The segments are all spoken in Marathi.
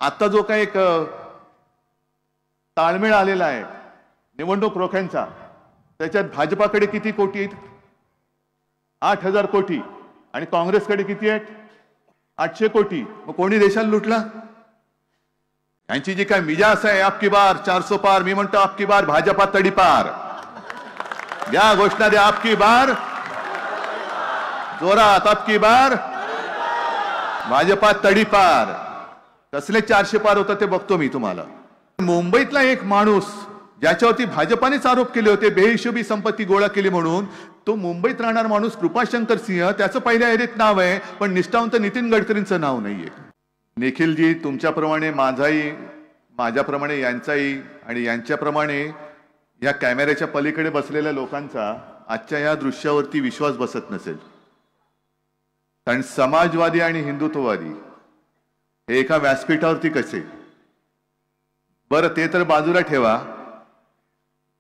आता जो काही एक ताळमेळ आलेला आहे निवडणूक रोख्यांचा, त्याच्यात भाजपाकडे किती कोटी आहेत? 8,000 कोटी. आणि काँग्रेसकडे किती आहेत? 800 कोटी. मग कोणी देशाला लुटला? यांची जी काय मिजाज आहे, आपकी बार 400 पार, मी म्हणतो आपकी बार भाजपा तडीपार. या घोषणा द्या, आपकी बार जोरात, आपकी बार भाजपा तडीपार. कसले 400 पार होता ते बघतो मी तुम्हाला. मुंबईतला एक माणूस ज्याच्यावरती भाजपानेच आरोप केले होते बेहिशोबी संपत्ती गोळा केली म्हणून, तो मुंबईत राहणार माणूस कृपाशंकर सिंह, त्याचं पहिल्या यादीत नाव आहे, पण निष्ठावंत नितीन गडकरींचं नाव नाहीये. निखिलजी, तुमच्याप्रमाणे माझाही, माझ्याप्रमाणे यांचाही आणि यांच्याप्रमाणे या कॅमेऱ्याच्या पलीकडे बसलेल्या लोकांचा आजच्या या दृश्यावरती विश्वास बसत नसेल. कारण समाजवादी आणि हिंदुत्ववादी हे एका व्यासपीठावरती कसे? बरं, ते तर बाजूला ठेवा.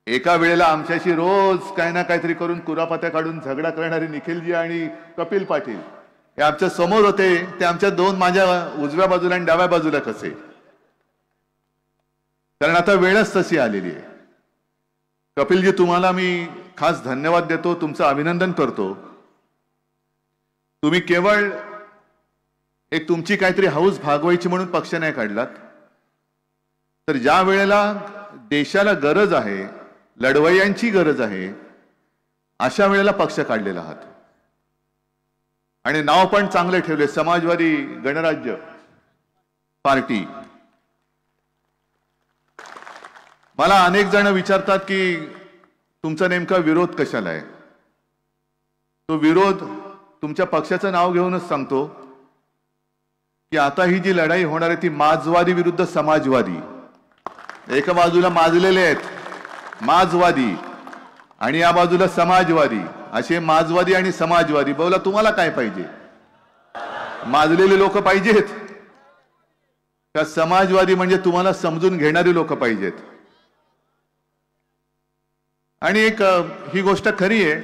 एका वेळेला आमच्याशी रोज काही ना काहीतरी करून कुरापत्या काढून झगडा करणारे निखिलजी आणि कपिल पाटील हे आमच्या समोर होते. ते आमच्या दोन, माझ्या उजव्या बाजूला आणि डाव्या बाजूला कसे? कारण आता वेळच तशी आलेली आहे. कपिलजी, तुम्हाला मी खास धन्यवाद देतो, तुमचं अभिनंदन करतो. तुम्ही केवळ एक तुमची काहीतरी हौस भागवायची म्हणून पक्ष नाही काढलात, तर ज्या वेळेला देशाला गरज आहे, लढवय्यांची गरज आहे, अशा वेळेला पक्ष काढलेला आहात. आणि नाव पण चांगले ठेवले, समाजवादी गणराज्य पार्टी. मला अनेक जण विचारतात की तुमचा नेमका विरोध कशाला आहे. तो विरोध तुमच्या पक्षाचं नाव घेऊनच सांगतो की आता ही जी लढाई होणार आहे ती माजवादी विरुद्ध समाजवादी. एका बाजूला माजलेले आहेत माजवादी आणि या बाजूला समाजवादी. असे माजवादी आणि समाजवादी, बोला तुम्हाला काय पाहिजे? माजलेले लोक पाहिजेत का समाजवादी म्हणजे तुम्हाला समजून घेणारी लोक पाहिजेत? आणि एक ही गोष्ट खरी आहे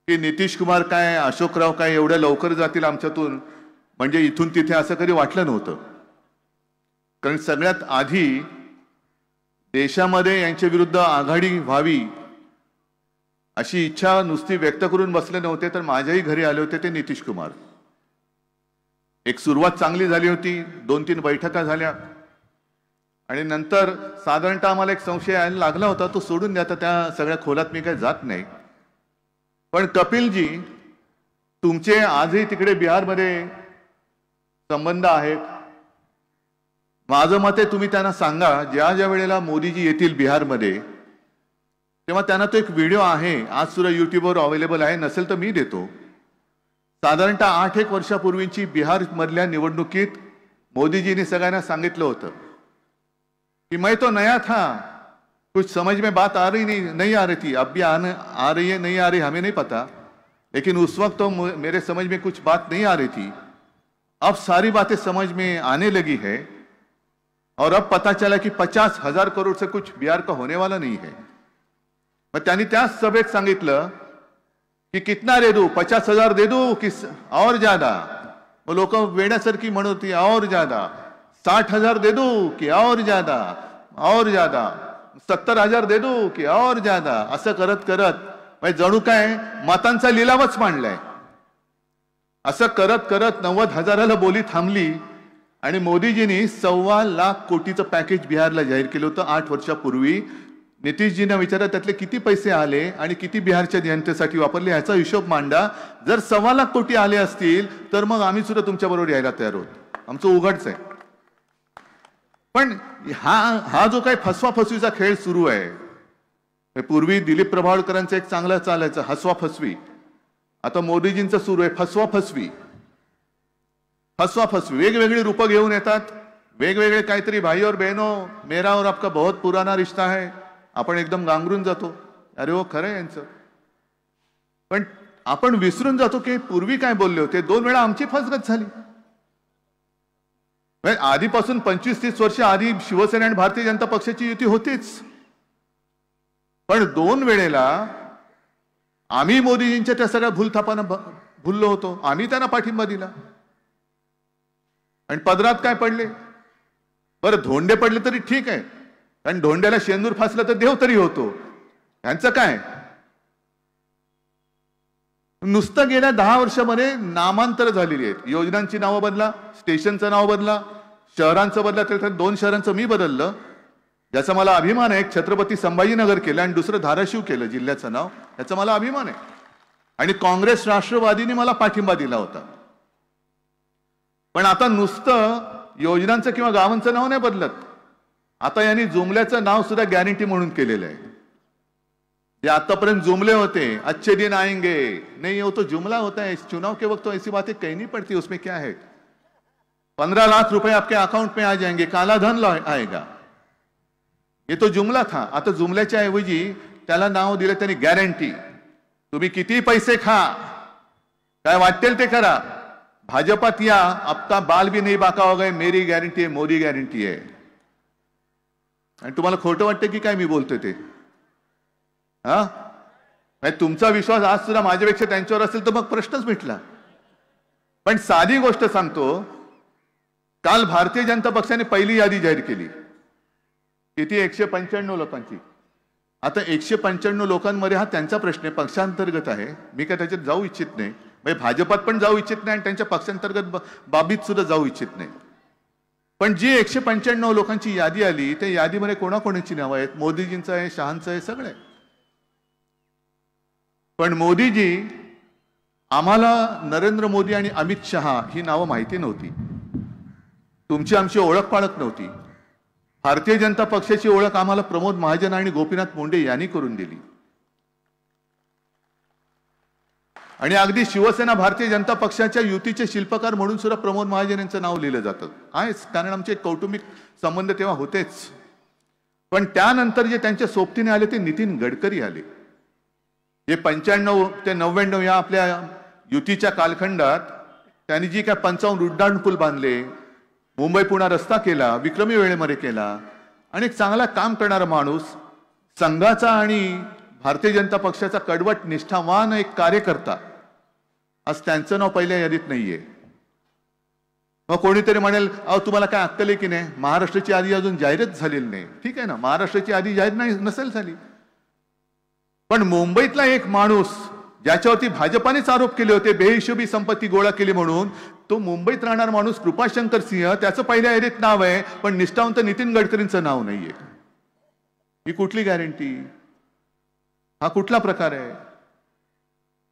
की नितीश कुमार काय, अशोकराव काय एवढ्या लवकर जातील आमच्यातून, म्हणजे इथून तिथे असं कधी वाटलं नव्हतं. कारण सगळ्यात आधी देशामध्ये यांच्या विरुद्ध आघाडी व्हावी अशी इच्छा नुसती व्यक्त करून बसले नव्हते, तर माझ्याही घरी आले होते ते नितीश कुमार. एक सुरुवात चांगली झाली होती, 2-3 बैठका झाल्या आणि नंतर साधारणतः आम्हाला एक संशय यायला लागला होता. तो सोडून द्या, त्या सगळ्या खोलात मी काही जात नाही. पण कपिलजी, तुमचे आजही तिकडे बिहारमध्ये संबंध आहेत. माझं मत आहे, तुम्ही त्यांना सांगा ज्या ज्या वेळेला मोदीजी येतील बिहारमध्ये तेव्हा त्यांना तो एक व्हिडिओ आहे, आज सुद्धा युट्यूबवर अवेलेबल आहे, नसेल तर मी देतो. साधारणतः 8-1 वर्षापूर्वीची बिहार मधल्या निवडणुकीत मोदीजींनी सगळ्यांना सांगितलं होतं कि मैं तो नया था, कुछ समझ में बात आ रही नहीं आ रही थी, अब भी आ रही है नहीं आ रही हमें नहीं पता, लेकिन उस वक्त तो मेरे समझ में कुछ बात नहीं आ रही थी. अब सारी बातें समझ में आने लगी है और अब पता चला कि 50,000 करोड़ से कुछ बिहार का होने वाला नहीं है. मग त्यांनी त्याच सभेत सांगितलं की कितना दे दूं, 50,000 दे दूं कि और ज्यादा? वो लोक वेड्यासारखी म्हणत होती और ज्यादा. 60,000 दे दूं कि और ज्यादा, और ज्यादा. 70,000 दे दूं कि और ज्यादा. असं करत करत जणू काय मतांचा लिलावच मांडलाय. असं करत करत 90,000ला बोली थांबली आणि मोदीजींनी 1.25 लाख कोटीचं पॅकेज बिहारला जाहीर केलं होतं 8 वर्षापूर्वी. नितीशजींना विचारा त्यातले किती पैसे आले आणि किती बिहारच्या जनतेसाठी वापरले याचा हिशोब मांडा. जर 1.25 लाख कोटी आले असतील तर मग आम्ही सुद्धा तुमच्या बरोबर यायला तयार आहोत, आमचं उघडच आहे. पण हा जो काही फसवाफसवीचा खेळ सुरू आहे, पूर्वी दिलीप प्रभावळकरांचं एक चांगला चालायचं हसवा फसवी, आता मोदीजींचं सुरू आहे फसवा फसवी. फसवा फसवी वेगवेगळी रूपं घेऊन येतात, वेगवेगळे काहीतरी भाई और बहनों मेरा और आपका बहुत पुराना रिश्ता है, आपण एकदम गांगरून जातो, अरे हो खरं यांचं. पण आपण विसरून जातो की पूर्वी काय बोलले होते. 2 वेळा आमची फसगत झाली. आधीपासून 25-30 वर्ष आधी शिवसेना आणि भारतीय जनता पक्षाची युती होतीच, पण 2 वेळेला आम्ही मोदीजींच्या त्या सगळ्या भूलथापांना भुललो होतो, आम्ही त्यांना पाठिंबा दिला आणि पदरात काय पडले. बरं धोंडे पडले तरी ठीक आहे, कारण धोंड्याला शेंदूर फासला तर देव तरी होतो. यांचं काय? नुसतं गेल्या 10 वर्षामध्ये नामांतर झालेली आहेत. योजनांची नावं बदला, स्टेशनचं नाव बदला, शहरांचं बदला. तर 2 शहरांचं मी बदललं, ज्याचा मला अभिमान आहे. छत्रपती संभाजीनगर केलं आणि दुसरं धाराशिव केलं जिल्ह्याचं नाव, याचा मला अभिमान आहे. आणि काँग्रेस राष्ट्रवादीने मला पाठिंबा दिला होता. पण आता नुसतं योजनांचं किंवा गावांचं नाव नाही बदलत. आता यांनी जुमल्याचं नाव सुद्धा गॅरंटी म्हणून केलेलं आहे. जे आतापर्यंत जुमले होते, अच्छे दिन आएंगे, नहीं वो तो जुमला होता है. चुनाव के वक्त तो ऐसी बातें कही नहीं पड़ती, उसमें क्या है. 15 लाख रुपए आपके अकाउंट में आ जाएंगे, काला धन आएगा, ये तो जुमला था. आता जुमल्याच्या ऐवजी त्याला नाव दिलं त्यांनी गॅरंटी. तुम्ही किती पैसे खा, काय वाटेल ते करा, भाजपात या, आपका बाल भी नहीं बाका होगा, मेरी गॅरंटी आहे, मोदी गॅरंटी आहे. आणि तुम्हाला खोटं वाटतं की काय मी बोलतोय ते? हा, तुमचा विश्वास आज सुद्धा माझ्यापेक्षा त्यांच्यावर असेल तर मग प्रश्नच मिटला. पण साधी गोष्ट सांगतो, काल भारतीय जनता पक्षाने पहिली यादी जाहीर केली. किती? 195 लोकांची. आता 195 लोकांमध्ये हा त्यांचा प्रश्न आहे, पक्षांतर्गत आहे. मी काय त्याच्यात जाऊ इच्छित नाही. म्हणजे भाजपात पण जाऊ इच्छित नाही आणि त्यांच्या पक्षांतर्गत बाबीत सुद्धा जाऊ इच्छित नाही. पण जी 195 लोकांची यादी आली, त्या यादीमध्ये कोणाकोणाची नावं आहेत? मोदीजींचं आहे, शहांचं आहे, सगळे. पण मोदीजी, आम्हाला नरेंद्र मोदी आणि अमित शहा ही नावं माहिती नव्हती. तुमची आमची ओळख पाळख नव्हती. भारतीय जनता पक्षाची ओळख आम्हाला प्रमोद महाजन आणि गोपीनाथ मुंडे यांनी करून दिली. आणि अगदी शिवसेना भारतीय जनता पक्षाच्या युतीचे शिल्पकार म्हणून सुद्धा प्रमोद महाजन यांचं नाव लिहिलं जातं. आहेच, कारण आमचे कौटुंबिक संबंध तेव्हा होतेच. पण त्यानंतर जे त्यांच्या सोबतीने आले ते नितीन गडकरी आले. जे 95 ते 99 या आपल्या युतीच्या कालखंडात त्यांनी जी काय 55 उड्डाण पूल बांधले, मुंबई पुणे रस्ता केला, विक्रमी वेळेमध्ये केला, आणि एक चांगला काम करणारा माणूस, संघाचा आणि भारतीय जनता पक्षाचा कडवट निष्ठावान एक कार्यकर्ता, आज त्यांचं नाव पहिल्या यादीत नाहीये. मग कोणीतरी म्हणेल, अहो तुम्हाला काय अक्कल आहे की नाही, महाराष्ट्राची यादी अजून जाहीरच झालेली नाही. ठीक आहे ना, महाराष्ट्राची यादी जाहीर नसेल झाली, पण मुंबईतला एक माणूस ज्याच्यावरती भाजपानेच आरोप केले होते, बेहिशोबी संपत्ती गोळा केली म्हणून, तो मुंबईत राहणार माणूस कृपाशंकर सिंह, त्याचं पहिल्या यादीत नाव आहे, पण निष्ठावंत नितीन गडकरींचं नाव नाहीये. ही कुठली गॅरंटी? हा कुठला प्रकार आहे?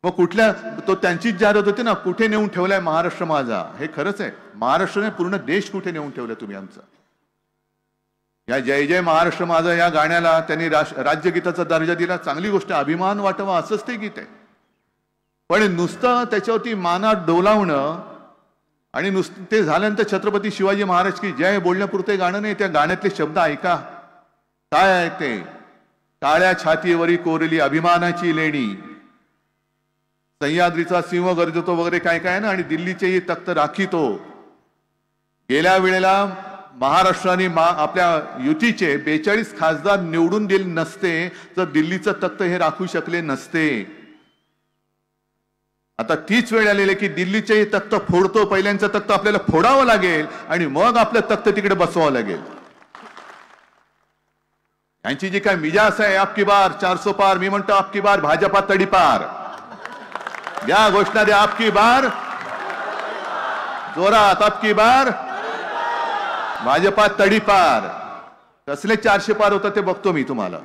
मग कुठल्या, तो त्यांचीच जाहिरात होती ना, कुठे नेऊन ठेवलाय महाराष्ट्र माझा. हे खरंच आहे, महाराष्ट्राने पूर्ण देश कुठे नेऊन ठेवलाय तुम्ही आमचा. या जय जय महाराष्ट्र माझा या गाण्याला त्यांनी राज्यगीताचा दर्जा दिला, चांगली गोष्ट, अभिमान वाटावा असंच ते गीत आहे. पण नुसतं त्याच्यावरती मानात डोलावणं आणि नुसतं ते झाल्यानंतर छत्रपती शिवाजी महाराज की जय बोलण्यापुरते गाणं नाही. त्या गाण्यातले शब्द ऐका, काय आहे ते? काळ्या छातीवरी कोरली अभिमानाची लेणी, सह्याद्रीचा सिंह गरजतो वगैरे काय काय ना, आणि दिल्लीचेही तख्त राखीतो. गेल्या वेळेला महाराष्ट्राने आपल्या युतीचे 42 खासदार निवडून दिले नसते तर दिल्लीचं तख्त हे राखू शकले नसते. आता तीच वेळ आलेली की दिल्लीचे तख्त फोडतो, पहिल्यांचं तख्त आपल्याला फोडावं लागेल आणि मग आपलं तख्त तिकडे बसवावं लागेल. यांची जी काय मिजाज आहे, आपकी बार 400 पार, मी म्हणतो आपकी बार भाजपा तडीपार. या घोषणा द्या, आपकी बार जोरात, आपकी बार भाजपा तडीपार. कसले 400 पार होता ते बघतो मी तुम्हाला.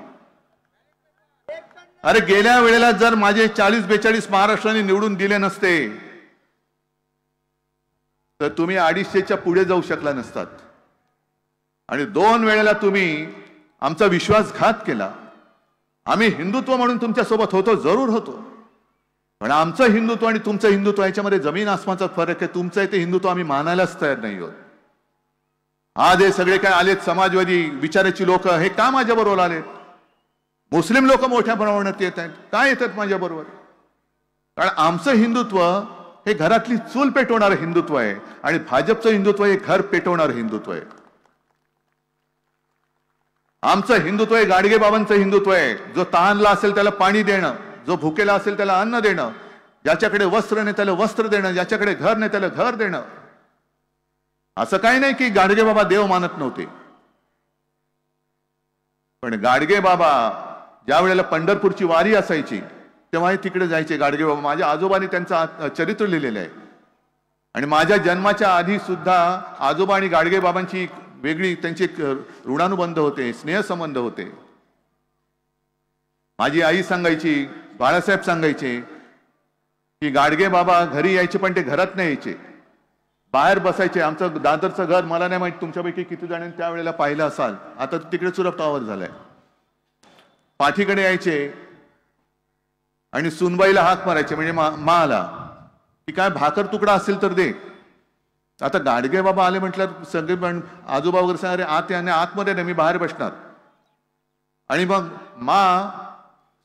अरे गेल्या वेळेला जर माझे 40-42 महाराष्ट्राने निवडून दिले नसते तर तुम्ही 250च्या पुढे जाऊ शकला नसतात. आणि 2 वेळेला तुम्ही आमचा विश्वासघात केला. आम्ही हिंदुत्व म्हणून तुमच्या सोबत होतो, जरूर होतो, पण आमचं हिंदुत्व आणि तुमचं हिंदुत्व याच्यामध्ये जमीन आसमानचा फरक आहे. तुमचं ते हिंदुत्व आम्ही मानायलाच तयार नाही आहोत. आज हे सगळे काय आलेत समाजवादी विचाराची लोक, हे का माझ्या बरोबर आलेत? मुस्लिम लोक मोठ्या प्रमाणात येत आहेत, काय येतात माझ्या बरोबर? कारण आमचं हिंदुत्व हे घरातली चूल पेटवणारं हिंदुत्व आहे आणि भाजपचं हिंदुत्व हे घर पेटवणारं हिंदुत्व आहे. आमचं हिंदुत्व हे गाडगे बाबांचं हिंदुत्व आहे. जो तहानला असेल त्याला पाणी देणं, जो भुकेला असेल त्याला अन्न देणं, ज्याच्याकडे वस्त्र नाही त्याला वस्त्र देणं, ज्याच्याकडे घर नाही त्याला घर देणं. असं काही नाही की गाडगे बाबा देव मानत नव्हते. पण गाडगे बाबा ज्या वेळेला पंढरपूरची वारी असायची तेव्हा तिकडे जायचे गाडगे बाबा. माझ्या आजोबांनी त्यांचं चरित्र लिहिलेलं आहे. आणि माझ्या जन्माच्या आधी सुद्धा आजोबा आणि गाडगे बाबांची वेगळी त्यांचे ऋणानुबंध होते, स्नेहसंबंध होते. माझी आई सांगायची, बाळासाहेब सांगायचे की गाडगे बाबा घरी यायचे पण ते घरात नाही यायचे, बाहेर बसायचे. आमचं दादरचं घर मला नाही माहिती तुमच्यापैकी किती जणांनी त्यावेळेला पाहिलं असाल, आता तिकडे सुद्धा टॉवर झालाय. पाठीकडे यायचे आणि सुनबाईला हाक मारायचे, म्हणजे माला की काय भाकर तुकडा असेल तर दे. आता गाडगे बाबा आले म्हटलं सगळे पण आजोबा वगैरे सांगा, अरे आत याने आतमध्ये नाही, मी बाहेर बसणार. आणि मग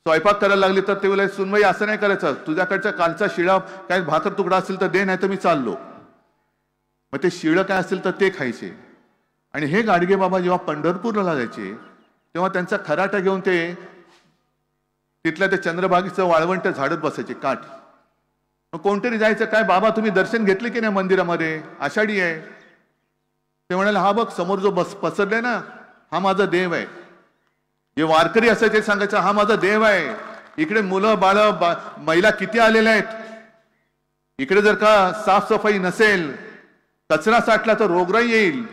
स्वयंपाक करायला लागली तर ते बोलाय, सुनबाई असं नाही करायचं, तुझ्याकडच्या कालचा शिळा काय भाकर तुकडा असेल तर दे, नाही तर मी चाललो. मग ते शिळं काय असेल तर ते खायचे. आणि हे गाडगे बाबा जेव्हा पंढरपूरला जायचे तेव्हा त्यांचा खराटा घेऊन ते तिथल्या ते चंद्रभागेचं वाळवंट झाडत बसायचे काठ. मग कोणतरी जायचं, काय बाबा तुम्ही दर्शन घेतले की नाही मंदिरामध्ये, आषाढी आहे. ते म्हणाले, हा बघ समोर जो पसरलाय ना, हा माझा देव आहे. जे वारकरी असायचे सांगायचं, हा माझा देव आहे. इकडे मुलं बाळ महिला किती आलेल्या आहेत. इकडे जर का साफसफाई नसेल, कचरा साठला तर रोगराई येईल.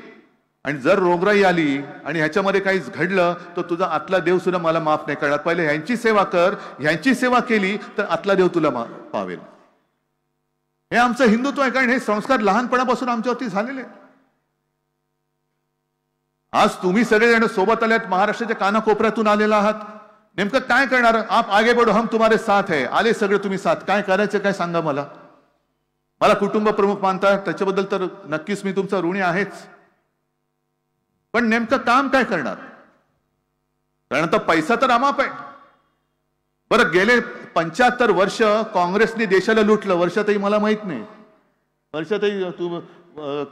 आणि जर रोगराई आली आणि ह्याच्यामध्ये काहीच घडलं तर तुझा आतला देव सुद्धा मला माफ नाही करणार. पहिले ह्यांची सेवा कर, ह्यांची सेवा केली तर आतला देव तुला पावेल. हे आमचं हिंदुत्व आहे, कारण हे संस्कार लहानपणापासून आमच्यावरती झालेले. आज तुम्ही सगळेजण सोबत आल्यात, महाराष्ट्राच्या कानाकोपऱ्यातून आलेला आहात. नेमकं काय करणार? आप आगे बढ़ो, हम तुम्हारे साथ है. आले सगळे तुम्ही साथ, काय करायचं काय सांगा मला. मला कुटुंब प्रमुख मानता, त्याच्याबद्दल तर नक्कीच मी तुमचा ऋणी आहेच. पण नेमकं काम काय करणार? कारण आता पैसा तर अमाप आहे. बरं, गेले 75 वर्ष काँग्रेसने देशाला लुटलं. वर्षाताई मला माहित नाही, वर्षाताई तू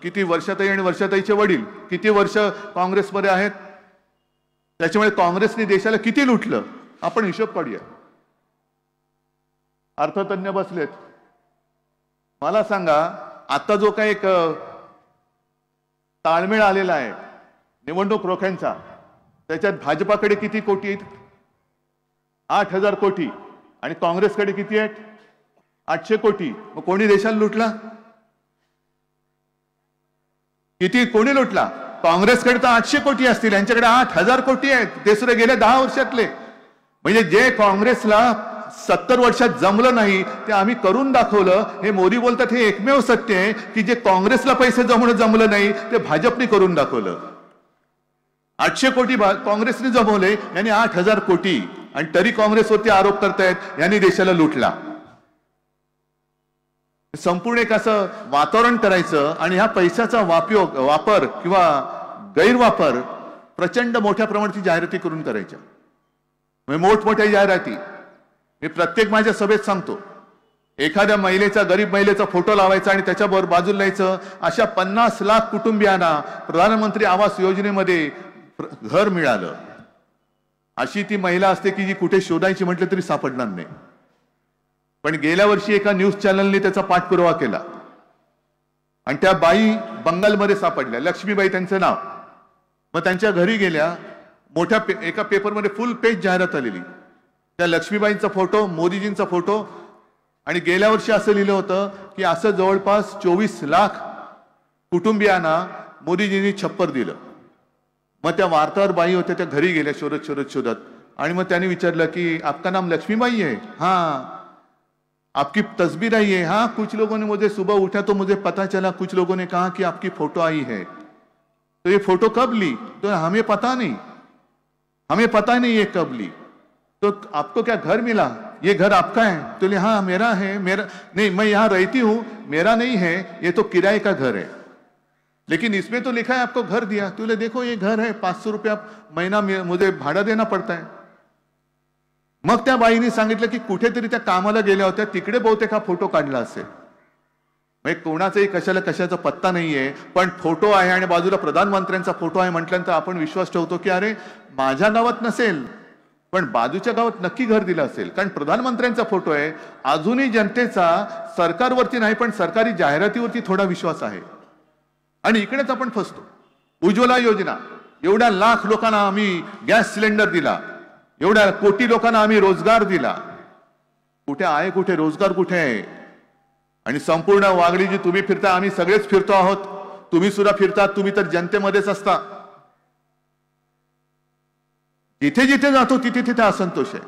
किती, वर्षाताई आणि वर्षाताईचे वडील किती वर्ष काँग्रेसमध्ये आहेत, त्याच्यामुळे काँग्रेसने देशाला किती लुटलं आपण हिशोब काढूया. अर्थतज्ञ बसलेत, मला सांगा आता जो काही एक ताळमेळ आलेला आहे निवडणूक रोख्यांचा, त्याच्यात भाजपाकडे किती कोटी आहेत? 8,000 कोटी. आणि काँग्रेसकडे किती आहेत? 800 कोटी. मग कोणी देशाला लुटला? किती, कोणी लुटला? काँग्रेसकडे तर 800 कोटी असतील, यांच्याकडे 8,000 कोटी आहेत, ते सुद्धा गेल्या 10 वर्षातले. म्हणजे जे काँग्रेसला 70 वर्षात जमलं नाही ते आम्ही करून दाखवलं. हे मोदी बोलतात हे एकमेव सत्य आहे की जे काँग्रेसला पैसे जमलं नाही ते भाजपने करून दाखवलं. 800 कोटी काँग्रेसने जमवले, यांनी 8,000 कोटी. आणि तरी काँग्रेसवरती आरोप करतायत यांनी देशाला लुटला. संपूर्ण एक असं वातावरण करायचं आणि ह्या पैशाचा वापर किंवा गैरवापर प्रचंड मोठ्या प्रमाणाची जाहिराती करून करायच्या. मोठमोठ्या जाहिराती मी प्रत्येक माझ्या सभेत सांगतो. एखाद्या महिलेचा, गरीब महिलेचा फोटो लावायचा आणि त्याच्याबरोबर बाजूला लिहायचं, अशा 50 लाख कुटुंबियांना प्रधानमंत्री आवास योजनेमध्ये घर मिळालं. अशी ती महिला असते की जी कुठे शोधायची म्हटलं तरी सापडणार नाही. पण गेल्या वर्षी एका न्यूज चॅनलने त्याचा पाठपुरावा केला आणि त्या बाई बंगालमध्ये सापडल्या, लक्ष्मीबाई त्यांचं नाव. मग त्यांच्या घरी गेल्या, मोठ्या एका पेपरमध्ये फुल पेज जाहिरात आलेली. त्या लक्ष्मीबाईंचा फोटो, मोदीजींचा फोटो. आणि गेल्या वर्षी असं लिहिलं होतं की असं जवळपास 24 लाख कुटुंबियांना मोदीजींनी छप्पर दिलं. मग त्या वार्ताहर बाई होत्या, त्या घरी गेल्या शोधत. आणि मग त्यांनी विचारलं की आपका नाम लक्ष्मीबाई है? हाँ. आपकी तस्वीर आई है? हाँ. कुछ लोगों ने मुझे सुबह उठा तो मुझे पता चला, कुछ लोगों ने कहा कि आपकी फोटो आई है. तो ये फोटो कब ली? तो हमें पता नहीं ये कब ली. तो आपको क्या घर मिला? ये घर आपका है? तो हाँ मेरा है. मेरा नहीं, मैं यहाँ रहती हूँ, मेरा नहीं है, ये तो किराए का घर है, लेकिन इसमें तो लिखा है आपको घर दिया. तो देखो ये घर है, 500 रुपया महीना मुझे भाड़ा देना पड़ता है. मग त्या बाईने सांगितलं की कुठेतरी त्या कामाला गेल्या होत्या, तिकडे बहुतेक हा फोटो काढला असेल. म्हणजे कोणाचाही कशाचा पत्ता नाहीये, पण फोटो आहे आणि बाजूला प्रधानमंत्र्यांचा फोटो आहे म्हटल्यानंतर आपण विश्वास ठेवतो की अरे माझ्या गावात नसेल पण बाजूच्या गावात नक्की घर दिलं असेल, कारण प्रधानमंत्र्यांचा फोटो आहे. अजूनही जनतेचा सरकारवरती नाही पण सरकारी जाहिरातीवरती थोडा विश्वास आहे. आणि इकडेच आपण फसतो. उज्ज्वला योजना, एवढ्या लाख लोकांना आम्ही गॅस सिलेंडर दिला, एवढ्या कोटी लोकांना आम्ही रोजगार दिला. कुठे आहे, कुठे रोजगार कुठे आहे? आणि संपूर्ण वागडी जी तुम्ही फिरता, आम्ही सगळेच फिरतो आहोत, तुम्ही सुद्धा फिरतात, तुम्ही तर जनतेमध्येच असता. जिथे जिथे जातो तिथे तिथे असंतोष आहे.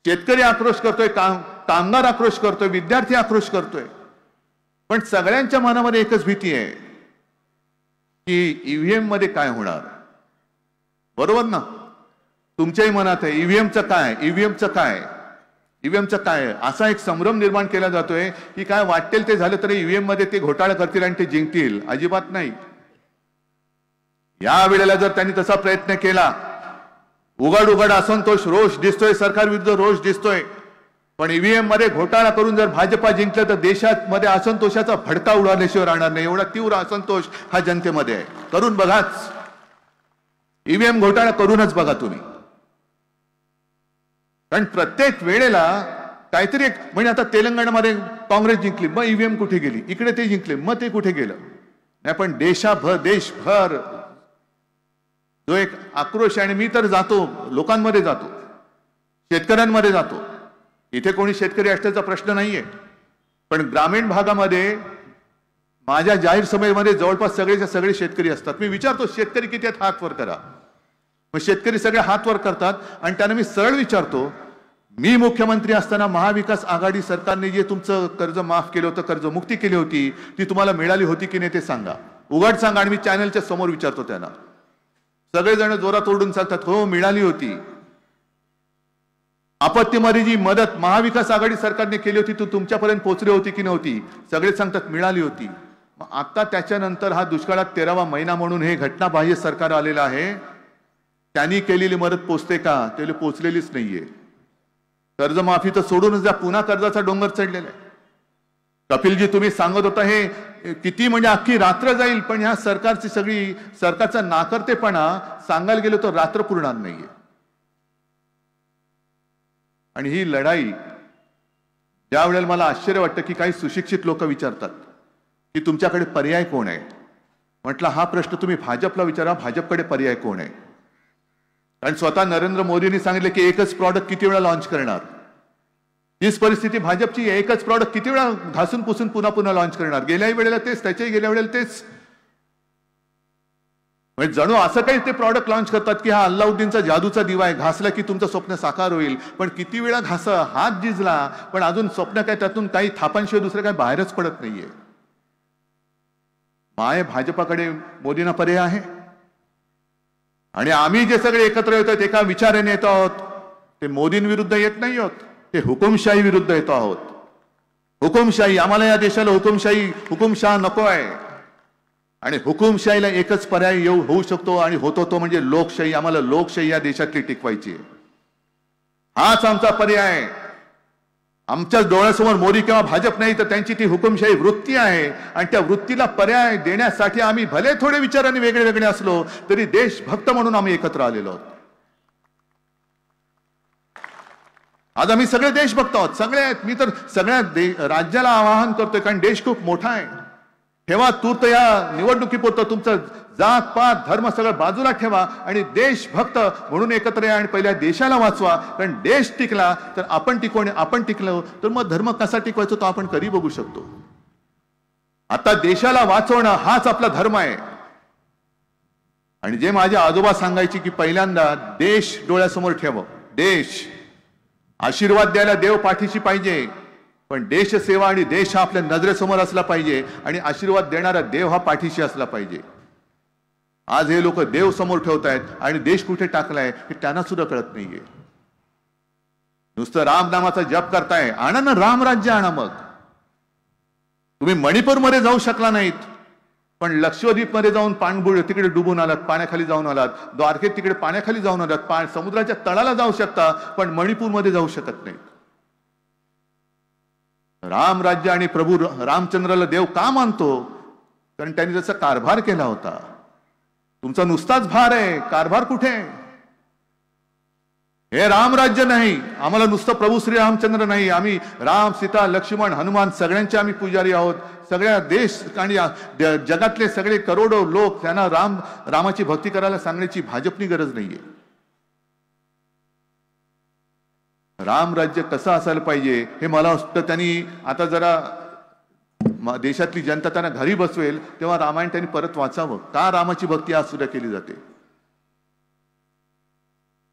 शेतकरी आक्रोश करतोय, कामगार आक्रोश करतोय, विद्यार्थी आक्रोश करतोय. पण सगळ्यांच्या मनामध्ये एकच भीती आहे की ईव्हीएम मध्ये काय होणार. बरोबर ना? तुमच्याही मनात आहे ईव्हीएमचं काय, ईव्हीएमचं काय, ईव्हीएमचं काय. असा एक संभ्रम निर्माण केला जातोय की काय वाटेल ते झालं तरी ईव्हीएम मध्ये ते घोटाळा करतील आणि ते जिंकतील. अजिबात नाही. या वेळेला जर त्यांनी तसा प्रयत्न केला, उघड उघड असंतोष, रोष दिसतोय, सरकार विरुद्ध रोष दिसतोय, पण ईव्हीएम मध्ये घोटाळा करून जर भाजपा जिंकलं तर देशात मध्ये असंतोषाचा भडका उडाल्याशिवाय राहणार नाही. एवढा तीव्र असंतोष हा जनतेमध्ये आहे. करून बघाच, ईव्हीएम घोटाळा करूनच बघा तुम्ही. कारण प्रत्येक वेळेला काहीतरी एक, म्हणजे आता तेलंगणामध्ये काँग्रेस जिंकली, मग ईव्हीएम कुठे गेली, इकडे ते जिंकले, मग ते कुठे गेलं. नाही, पण देशभर जो एक आक्रोश आहे, आणि मी तर जातो, लोकांमध्ये जातो, शेतकऱ्यांमध्ये जातो. इथे कोणी शेतकरी असल्याचा प्रश्न नाहीये, पण ग्रामीण भागामध्ये माझ्या जाहीर सभेमध्ये जवळपास सगळेच्या सगळे शेतकरी असतात. मी विचारतो शेतकरी किती आहेत, हात वर करा. मग शेतकरी सगळे हात वर करतात आणि त्यांना मी सरळ विचारतो, मी मुख्यमंत्री असताना महाविकास आघाडी सरकारने जे तुमचं कर्ज माफ केलं होतं, कर्जमुक्ती केली होती, ती तुम्हाला मिळाली होती की नाही ते सांगा, उघड सांगा. आणि मी चॅनलच्या समोर विचारतो त्यांना. सगळेजण जोरात ओरडून सांगतात, हो मिळाली होती. आपत्तीमध्ये जी मदत महाविकास आघाडी सरकारने केली होती, ती तुमच्यापर्यंत पोहोचली होती की नव्हती? सगळे सांगतात मिळाली होती. आता त्याच्यानंतर हा दुष्काळात 13वा महिना म्हणून हे घटनाबाह्य सरकार आलेलं आहे. त्यांनी केलेली मदत पोचते का? त्याला पोचलेलीच नाहीये. कर्जमाफी तर सोडूनच द्या, पुन्हा कर्जाचा डोंगर चढलेला आहे. कपिलजी तुम्ही सांगत होता हे किती, म्हणजे अख्खी रात्र जाईल, पण ह्या सरकारची सगळी सरकारचा नाकर्तेपणा सांगायला गेलो तर रात्र पुरणार नाहीये. आणि ही लढाई ज्या वेळेला मला आश्चर्य वाटतं की काही सुशिक्षित लोक विचारतात की तुमच्याकडे पर्याय कोण आहे. म्हटलं हा प्रश्न तुम्ही भाजपला विचारा, भाजपकडे पर्याय कोण आहे. कारण स्वतः नरेंद्र मोदींनी सांगितलं की एकच प्रॉडक्ट किती वेळा लॉन्च करणार. हीच परिस्थिती भाजपची, एकच प्रॉडक्ट किती वेळा घासून पुसून पुन्हा पुन्हा लॉन्च करणार. गेल्याही वेळेला तेच, त्याच्याही गेल्या वेळेला तेच. म्हणजे जणू असं काही ते प्रॉडक्ट लॉन्च करतात की हा अल्लाउद्दीनचा जादूचा दिवा आहे, घासला की तुमचं स्वप्न साकार होईल. पण किती वेळा घासा, हात जिजला, पण अजून स्वप्न काय, त्यातून काही थापांशिवाय दुसरं काही बाहेरच पडत नाहीये. माय भाजपाकडे मोदींना पर्याय आहे. आणि आम्ही जे सगळे एकत्र येतो एका विचाराने येतो आहोत, ते मोदींविरुद्ध येत नाही आहोत, ते हुकुमशाही विरुद्ध येतो आहोत. हुकुमशाही, आम्हाला या देशाला हुकुमशाह नको आहे. आणि हुकुमशाहीला एकच पर्याय होऊ शकतो आणि होतो तो म्हणजे लोकशाही. आम्हाला लोकशाही या देशातली टिकवायची आहे. हाच आमचा पर्याय आहे. आमच्या डोळ्यासमोर मोदी किंवा भाजप नाही, तर त्यांची ती हुकुमशाही वृत्ती आहे. आणि त्या वृत्तीला पर्याय देण्यासाठी आम्ही भले थोडे विचारांनी वेगळे वेगळे असलो तरी देशभक्त म्हणून आम्ही एकत्र आलेलो आहोत. आज आम्ही सगळे देशभक्त आहोत, सगळे आहेत. मी तर सगळ्या राज्याला आवाहन करतोय, कारण देश खूप मोठा आहे. ठेवा तूर्त या निवडणुकीपुरतं तुमचं जात पात धर्म सगळं बाजूला ठेवा आणि देशभक्त म्हणून एकत्र या आणि पहिल्या देशाला वाचवा. कारण देश टिकला तर आपण टिकू, आणि आपण टिकलो तर मग धर्म कसा टिकवायचा तो आपण कधी बघू शकतो. आता देशाला वाचवणं हाच आपला धर्म आहे. आणि जे माझे आजोबा सांगायचे की पहिल्यांदा देश डोळ्यासमोर ठेव. देश, आशीर्वाद द्यायला देव पाठीशी पाहिजे, पण देशसेवा आणि देश हा आपल्या नजरेसमोर असला पाहिजे आणि आशीर्वाद देणारा देव हा पाठीशी असला पाहिजे. आज हे लोक देव समोर ठेवतायत आणि देश कुठे टाकलाय हे त्यांना सुद्धा कळत नाहीये. नुसतं राम नामाचा जप करताय. आणा ना राम राज्य, आणा. मग तुम्ही मणिपूरमध्ये जाऊ शकला नाहीत, पण लक्षद्वीप मध्ये जाऊन पाणबुड तिकडे डुबून आलात, पाण्याखाली जाऊन आलात. द्वारकेत तिकडे पाण्याखाली जाऊन आलात, समुद्राच्या तळाला जाऊ शकता, पण मणिपूरमध्ये जाऊ शकत नाही. राम राज्य आणि प्रभू रामचंद्राला देव का मानतो? कारण त्यांनी त्याचा कारभार केला होता. तुमचा नुसताच भार आहे, कारभार कुठे? हे राम राज्य नाही. आम्हाला नुसतं प्रभू श्री रामचंद्र नाही, आम्ही राम, सीता, लक्ष्मण, हनुमान सगळ्यांचे आम्ही पुजारी आहोत, सगळ्या देश आणि जगातले सगळे करोडो लोक त्यांना रामाची भक्ती करायला सांगण्याची भाजपनी गरज नाहीये. राम राज्य कसं असायला पाहिजे हे मला वाटतं त्यांनी आता जरा देशातली जनता त्यांना घरी बसवेल तेव्हा रामायण त्यांनी परत वाचावं. का रामाची भक्ती आज सुद्धा केली जाते.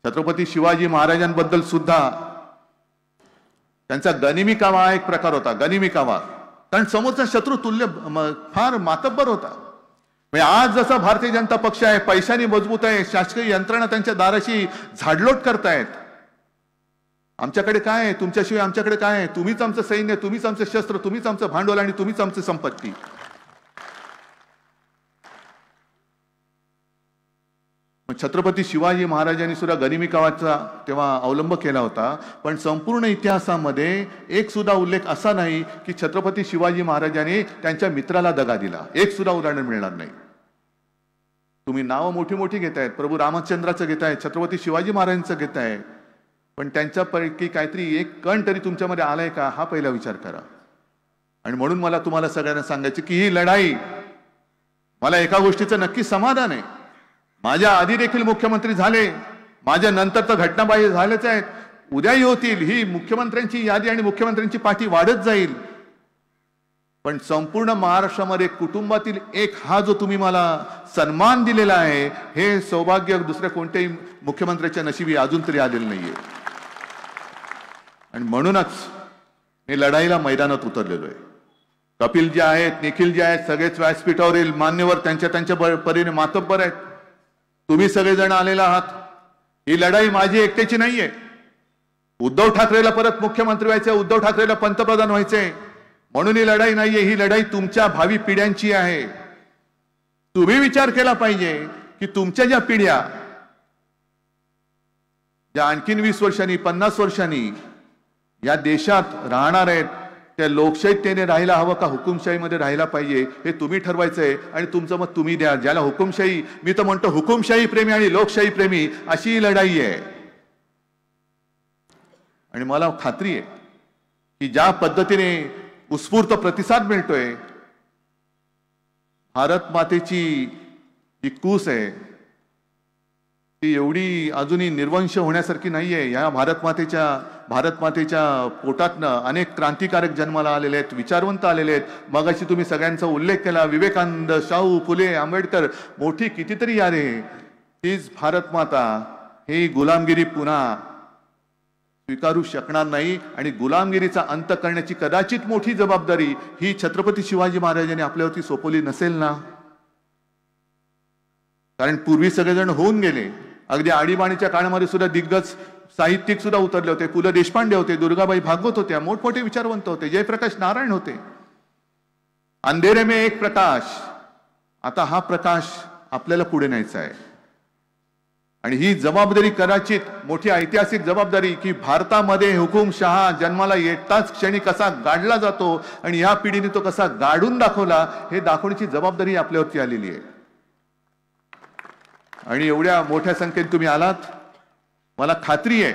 छत्रपती शिवाजी महाराजांबद्दल सुद्धा त्यांचा गनिमी कावा एक प्रकार होता. गनिमी कावा, कारण समोरचा शत्रू तुल्य फार मातब्बर होता. म्हणजे आज जसा भारतीय जनता पक्ष आहे, पैशाने मजबूत आहे, शासकीय यंत्रणा त्यांच्या दाराशी झाडलोट करतायत. आमच्याकडे काय आहे, तुमच्याशिवाय आमच्याकडे काय आहे, तुम्हीच आमचं सैन्य, तुम्हीच आमचं शस्त्र, तुम्हीच आमचं भांडवल आणि तुम्हीच आमची संपत्ती. छत्रपती शिवाजी महाराजांनी सुद्धा गनिमी कावाचा तेव्हा अवलंब केला होता. पण संपूर्ण इतिहासामध्ये एक सुद्धा उल्लेख असा नाही की छत्रपती शिवाजी महाराजांनी त्यांच्या मित्राला दगा दिला. एक सुद्धा उदाहरण मिळणार नाही. तुम्ही नावं मोठी मोठी घेतायत, प्रभू रामचंद्राचं घेताय, छत्रपती शिवाजी महाराजांचं घेताय, पण त्यांच्यापैकी काहीतरी एक कण तरी तुमच्यामध्ये आलाय का हा पहिला विचार करा. आणि म्हणून मला तुम्हाला सगळ्यांना सांगायचं की ही लढाई, मला एका गोष्टीचं नक्की समाधान आहे. माझ्या आधी देखील मुख्यमंत्री झाले, माझ्या नंतर तर घटनाबाह्य झालेच आहेत, उद्याही होतील. ही मुख्यमंत्र्यांची यादी आणि मुख्यमंत्र्यांची पाठी वाढत जाईल. पण संपूर्ण महाराष्ट्रामध्ये कुटुंबातील एक हा जो तुम्ही मला सन्मान दिलेला आहे, हे सौभाग्य दुसऱ्या कोणत्याही मुख्यमंत्र्याच्या नशिबी अजून तरी आलेलं नाहीये. आणि म्हणूनच हे लढाईला मैदानात उतरलेलो आहे. कपिल जे आहेत, निखिल जे आहेत, सगळेच व्यासपीठावरील मान्यवर त्यांच्या परीने मातब्बर आहेत. तुम्ही सगळेजण आलेला आहात. ही लढाई माझी एकट्याची नाहीये. उद्धव ठाकरेला परत मुख्यमंत्री व्हायचे, उद्धव ठाकरेला पंतप्रधान व्हायचे, म्हणून ही लढाई नाहीये. ही लढाई तुमच्या भावी पिढ्यांची आहे. तुम्ही विचार केला पाहिजे की तुमच्या ज्या पिढ्या ज्या आणखीन 20 वर्षांनी 50 वर्षांनी या देशात राहणार आहेत, त्या लोकशाहीतेने राहायला हवं का हुकुमशाहीमध्ये राहायला पाहिजे हे तुम्ही ठरवायचंय. आणि तुमचं मत तुम्ही द्या. ज्याला हुकुमशाही, मी तर म्हणतो हुकुमशाही प्रेमी आणि लोकशाही प्रेमी अशी ही लढाई आहे. आणि मला खात्री आहे की ज्या पद्धतीने उत्स्फूर्त प्रतिसाद मिळतोय, भारत मातेची जी कूस आहे ती एवढी अजूनही निर्वंश होण्यासारखी नाहीये. या भारत मातेच्या पोटातनं अनेक क्रांतिकारक जन्माला आलेले आहेत, विचारवंत आलेले आहेत. मगाशी तुम्ही सगळ्यांचा उल्लेख केला, विवेकानंद, शाहू फुले, आंबेडकर, मोठी कितीतरी यारे. तीच भारत माता ही गुलामगिरी पुन्हा स्वीकारू शकणार नाही. आणि गुलामगिरीचा अंत करण्याची कदाचित मोठी जबाबदारी ही छत्रपती शिवाजी महाराजांनी आपल्यावरती सोपवली नसेल ना. कारण पूर्वी सगळेजण होऊन गेले. अगदी आणीबाणीच्या काळामध्ये सुद्धा दिग्गज साहित्यिक सुद्धा उतरले होते. पु ल देशपांडे होते, दुर्गाबाई भागवत होत्या, मोठमोठे विचारवंत होते, जयप्रकाश नारायण होते. अंधेरे में एक प्रकाश. आता हा प्रकाश आपल्याला पुढे न्यायचा आहे. आणि ही जबाबदारी कदाचित मोठी ऐतिहासिक जबाबदारी की भारतामध्ये हुकुमशहा जन्माला येताच क्षणी कसा गाडला जातो आणि या पिढीने तो कसा गाडून दाखवला हे दाखवण्याची जबाबदारी आपल्यावरती आलेली आहे. आणि एवढ्या मोठ्या संख्येने तुम्ही आलात. मला खात्री आहे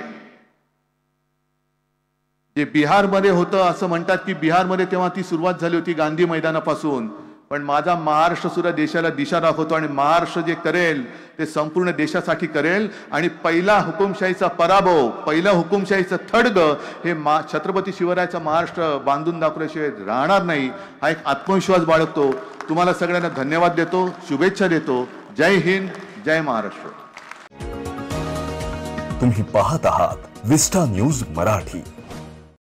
जे बिहारमध्ये होतं असं म्हणतात की बिहारमध्ये तेव्हा ती सुरुवात झाली होती गांधी मैदानापासून. पण माझा महाराष्ट्र सुद्धा देशाला दिशा दाखवतो आणि महाराष्ट्र जे करेल ते संपूर्ण देशासाठी करेल. आणि पहिला हुकुमशाहीचा पराभव, पहिला हुकुमशाहीचं थडगं हे छत्रपती शिवरायाचा महाराष्ट्र बांधून दाखवल्याशिवाय राहणार नाही. हा एक आत्मविश्वास बाळगतो. तुम्हाला सगळ्यांना धन्यवाद देतो, शुभेच्छा देतो. जय हिंद, जय महाराष्ट्र. तुम्ही पाहत आहात विस्टा न्यूज मराठी.